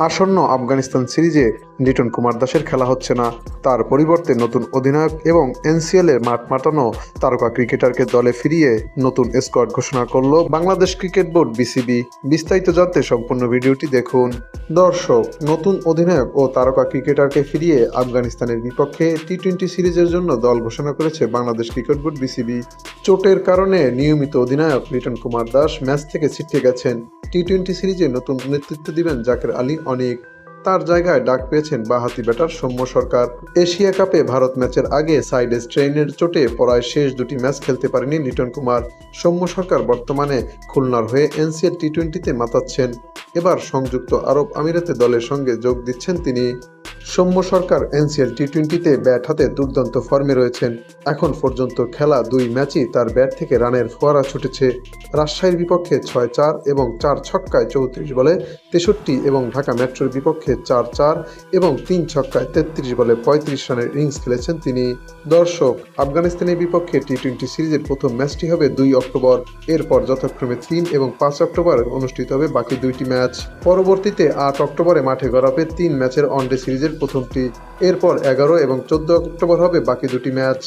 আসন্ন আফগানিস্তান সিরিজে লিটন কুমার দাসের খেলা হচ্ছে না। তার পরিবর্তে নতুন অধিনায়ক এবং এনসিএলে মাঠ মাতানো তারকা ক্রিকেটারকে দলে ফিরিয়ে নতুন স্কোয়াড ঘোষণা করল বাংলাদেশ ক্রিকেট বোর্ড বিসিবি। বিস্তারিত জানতে সম্পূর্ণ ভিডিওটি দেখুন। দর্শক, নতুন অধিনায়ক ও তারকা ক্রিকেটারকে ফিরিয়ে আফগানিস্তানের বিপক্ষে টি-20 সিরিজের জন্য দল ঘোষণা করেছে বাংলাদেশ ক্রিকেট বোর্ড বিসিবি। চোটের কারণে নিয়মিত অধিনায়ক লিটন কুমার দাস ম্যাচ থেকে ছিটকে গেছেন। টি-20 সিরিজে নতুন নেতৃত্ব দিবেন জাকের আলী অনিক। তার জায়গায় ডাক পেয়েছেন বাঁহাতি ব্যাটার সৌম্য সরকার। এশিয়া কাপে ভারত ম্যাচের আগে সাইড স্ট্রেইনের চোটে পড়ায় শেষ দুটি ম্যাচ খেলতে পারেনি লিটন কুমার। সৌম্য সরকার বর্তমানে খুলনার হয়ে এনসিএল টি-20তে মাতাচ্ছেন। এবার সংযুক্ত আরব আমিরাতে দলের সঙ্গে যোগ দিচ্ছেন তিনি। সৌম্য সরকার এনসিএল টি-20তে ব্যাট হাতে দুর্দান্ত ফর্মে রয়েছেন। এখন পর্যন্ত খেলা দুই ম্যাচই তার ব্যাট থেকে রানের ফোয়ারা ছুটেছে। রাজশাহীর বিপক্ষে 6-4 এবং 4 ছক্কায় 34 বলে 63 এবং ঢাকা মেট্রোর বিপক্ষে 4-4 এবং 3 ছক্কায় 33 বলে 35 রানের ইনিংস খেলেছেন তিনি। দর্শক, আফগানিস্তানের বিপক্ষে টি-20 সিরিজের প্রথম ম্যাচটি হবে 2 অক্টোবর। এরপর যথাক্রমে 3 এবং 5 অক্টোবর অনুষ্ঠিত হবে বাকি দুইটি ম্যাচ। পরবর্তীতে 8 অক্টোবরে মাঠে গড়াবে 3 ম্যাচের ওয়ানডে সিরিজের প্রথমটি। এরপর 11 এবং 14 অক্টোবর হবে বাকি দুটি ম্যাচ।